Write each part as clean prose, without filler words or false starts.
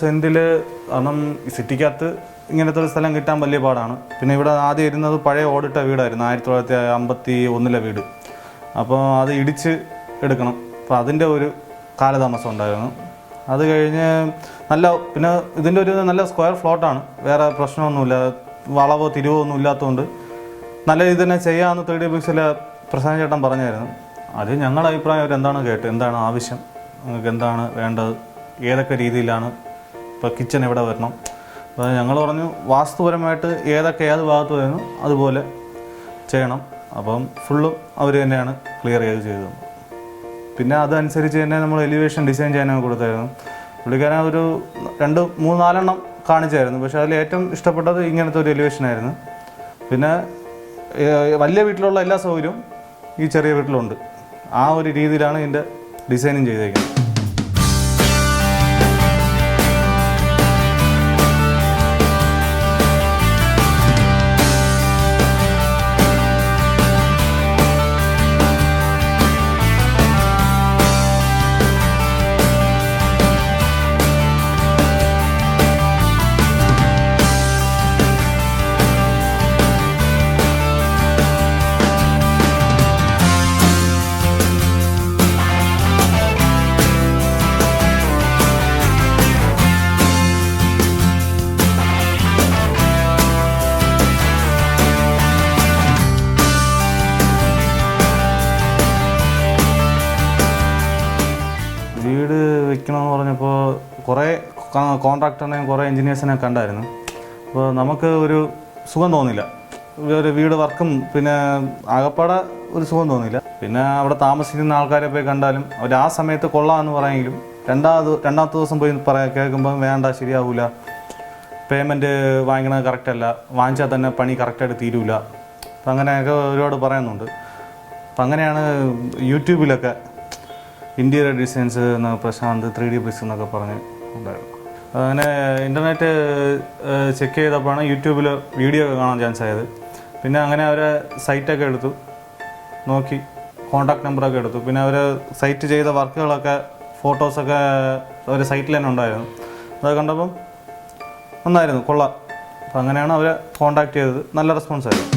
സെൻറ്റിൽ കാരണം സിറ്റിക്കകത്ത് ഇങ്ങനത്തെ ഒരു സ്ഥലം കിട്ടാൻ വലിയ പാടാണ്. പിന്നെ ഇവിടെ ആദ്യം ഇരുന്നത് പഴയ ഓടിട്ട വീടായിരുന്നു, 1951 വീട്. അപ്പോൾ അത് ഇടിച്ച് എടുക്കണം. അപ്പോൾ അതിൻ്റെ ഒരു കാലതാമസം ഉണ്ടായിരുന്നു. അത് കഴിഞ്ഞ് പിന്നെ ഇതിൻ്റെ ഒരു നല്ല സ്ക്വയർ ഫ്ലോട്ടാണ്, വേറെ പ്രശ്നമൊന്നുമില്ല, വളവോ തിരിവോ ഒന്നും ഇല്ലാത്തതുകൊണ്ട് നല്ല രീതിയിൽ തന്നെ ചെയ്യാമെന്ന് 3D ബ്രിക്സിൽ പ്രസാദ് ചേട്ടൻ പറഞ്ഞായിരുന്നു. അത് ഞങ്ങളുടെ അഭിപ്രായം അവരെന്താണ് കേട്ട്, എന്താണ് ആവശ്യം, നിങ്ങൾക്ക് എന്താണ് വേണ്ടത്, ഏതൊക്കെ രീതിയിലാണ്, ഇപ്പോൾ കിച്ചൺ എവിടെ വരണം. അപ്പോൾ ഞങ്ങൾ പറഞ്ഞു വാസ്തുപരമായിട്ട് ഏത് ഭാഗത്ത് വരുന്നു അതുപോലെ ചെയ്യണം. അപ്പം ഫുള്ളും അവർ തന്നെയാണ് ക്ലിയർ ചെയ്തത്. പിന്നെ അതനുസരിച്ച് തന്നെ നമ്മൾ എലിവേഷൻ ഡിസൈൻ ചെയ്യാനൊക്കെ കൊടുത്തായിരുന്നു. പുള്ളിക്കാരൻ ഒരു 2-3-4 കാണിച്ചായിരുന്നു. പക്ഷേ അതിൽ ഏറ്റവും ഇഷ്ടപ്പെട്ടത് ഇങ്ങനത്തെ ഒരു എലിവേഷനായിരുന്നു. പിന്നെ വലിയ വീട്ടിലുള്ള എല്ലാ സൗകര്യവും ഈ ചെറിയ വീട്ടിലുണ്ട്. ആ ഒരു രീതിയിലാണ് ഇതിൻ്റെ ഡിസൈനിങ് ചെയ്തേക്കുന്നത്. വീട് വയ്ക്കണമെന്ന് പറഞ്ഞപ്പോൾ കുറേ കോൺട്രാക്ടറിനെയും കുറേ എൻജിനീയേഴ്സിനെ കണ്ടായിരുന്നു. അപ്പോൾ നമുക്ക് ഒരു സുഖം തോന്നില്ല, ഒരു വീട് വർക്കും പിന്നെ ആകപ്പാടെ ഒരു സുഖം തോന്നില്ല. പിന്നെ അവിടെ താമസിക്കുന്ന ആൾക്കാരെ പോയി കണ്ടാലും അവർ ആ സമയത്ത് കൊള്ളാമെന്ന് പറയുമെങ്കിലും രണ്ടാമത്തെ ദിവസം പോയി കേൾക്കുമ്പോൾ വേണ്ട, ശരിയാവില്ല, പേയ്മെൻറ്റ് വാങ്ങിക്കണത് കറക്റ്റല്ല, വാങ്ങിച്ചാൽ തന്നെ പണി കറക്റ്റായിട്ട് തീരൂല. അപ്പം അങ്ങനെയൊക്കെ ഒരുപാട് പറയുന്നുണ്ട്. അപ്പം അങ്ങനെയാണ് യൂട്യൂബിലൊക്കെ ഇൻറ്റീരിയർ ഡിസൈൻസ് എന്ന പ്രശാന്ത് 3D ബ്രിക്സ് എന്നൊക്കെ പറഞ്ഞ് ഉണ്ടായിരുന്നു. അങ്ങനെ ഇൻ്റർനെറ്റ് ചെക്ക് ചെയ്തപ്പോഴാണ് യൂട്യൂബിൽ വീഡിയോ ഒക്കെ കാണാൻ ചാൻസ് ആയത്. പിന്നെ അങ്ങനെ അവരെ സൈറ്റൊക്കെ എടുത്തു നോക്കി, കോൺടാക്ട് നമ്പറൊക്കെ എടുത്തു. പിന്നെ അവർ സൈറ്റ് ചെയ്ത വർക്കുകളൊക്കെ ഫോട്ടോസൊക്കെ അവർ സൈറ്റിൽ തന്നെ ഉണ്ടായിരുന്നു. അത് കണ്ടപ്പം നന്നായിരുന്നു, കൊള്ളാം. അപ്പം അങ്ങനെയാണ് അവരെ കോൺടാക്ട് ചെയ്തത്. നല്ല റെസ്പോൺസ് ആയിരുന്നു.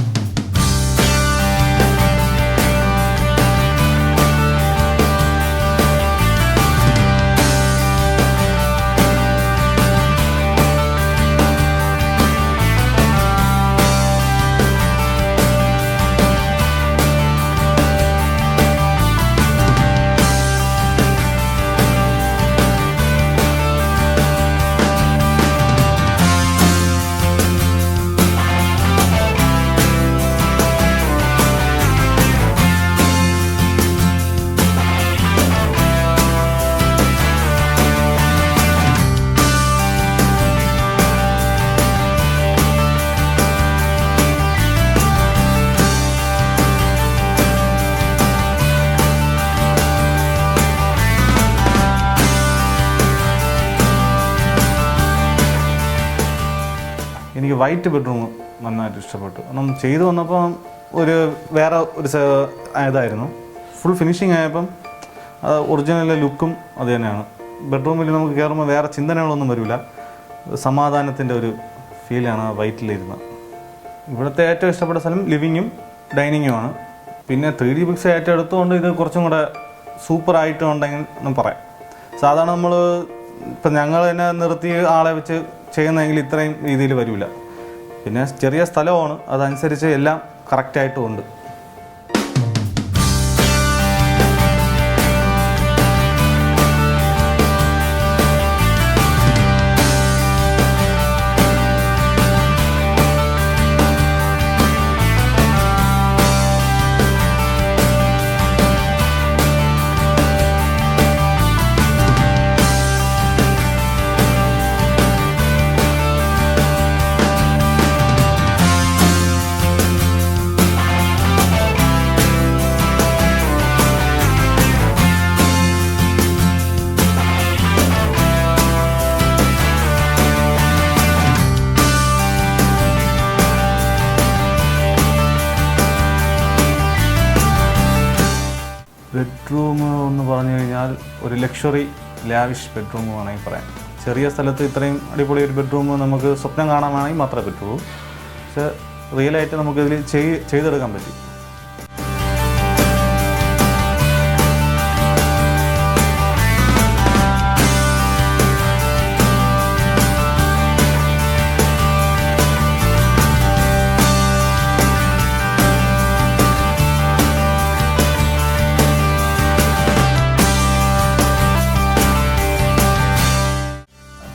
എനിക്ക് വൈറ്റ് ബെഡ്റൂം നന്നായിട്ട് ഇഷ്ടപ്പെട്ടു. കാരണം ചെയ്തു വന്നപ്പോൾ വേറെ ഒരു ഇതായിരുന്നു. ഫുൾ ഫിനിഷിങ് ആയപ്പം അത് ഒറിജിനൽ ലുക്കും അത് തന്നെയാണ്. ബെഡ്റൂമിൽ നമുക്ക് കയറുമ്പോൾ വേറെ ചിന്തനകളൊന്നും വരില്ല, സമാധാനത്തിൻ്റെ ഒരു ഫീലാണ് ആ വൈറ്റിലിരുന്നത്. ഇവിടുത്തെ ഏറ്റവും ഇഷ്ടപ്പെട്ട സ്ഥലം ലിവിങ്ങും ഡൈനിങ്ങുമാണ്. പിന്നെ 3D ബ്രിക്സ് ഏറ്റവും എടുത്തുകൊണ്ട് ഇത് കുറച്ചും കൂടെ സൂപ്പറായിട്ടുണ്ടെങ്കിൽ എന്ന് പറയാം. സാധാരണ നമ്മൾ ഇപ്പം ഞങ്ങൾ തന്നെ നിർത്തി ആളെ വെച്ച് ചെയ്യുന്നതെങ്കിൽ ഇത്രയും രീതിയിൽ വരില്ല. പിന്നെ ചെറിയ സ്ഥലമാണ്, അതനുസരിച്ച് എല്ലാം കറക്റ്റായിട്ടും ഉണ്ട്. ബെഡ്റൂം എന്ന് പറഞ്ഞു കഴിഞ്ഞാൽ ഒരു ലക്ഷറി ലാവിഷ് ബെഡ്റൂം വേണമെങ്കിൽ പറയാം. ചെറിയ സ്ഥലത്ത് ഇത്രയും അടിപൊളി ഒരു ബെഡ്റൂം നമുക്ക് സ്വപ്നം കാണാനാണെങ്കിൽ മാത്രമേ പറ്റുള്ളൂ. പക്ഷേ റിയലായിട്ട് നമുക്കിതിൽ ചെയ്തെടുക്കാൻ പറ്റും.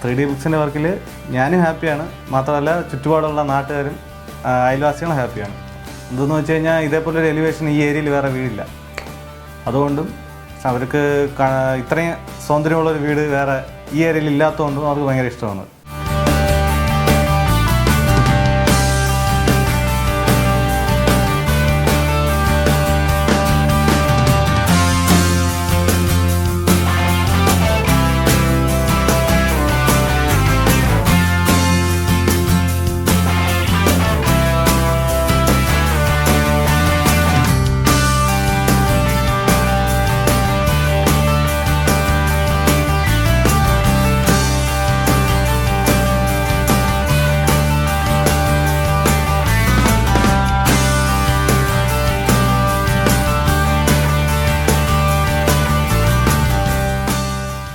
ത്രീ ഡി ബ്രിക്സിൻ്റെ വർക്കിൽ ഞാനും ഹാപ്പിയാണ്, മാത്രമല്ല ചുറ്റുപാടുള്ള നാട്ടുകാരും അയൽവാസികളും ഹാപ്പിയാണ്. എന്തെന്ന് വെച്ച് കഴിഞ്ഞാൽ ഇതേപോലൊരു എലിവേഷൻ ഈ ഏരിയയിൽ വേറെ വീടില്ല. അതുകൊണ്ടും അവർക്ക് ഇത്രയും സൗന്ദര്യമുള്ളൊരു വീട് വേറെ ഈ ഏരിയയിൽ ഇല്ലാത്തതുകൊണ്ടും അവർക്ക് ഭയങ്കര ഇഷ്ടമാണ്.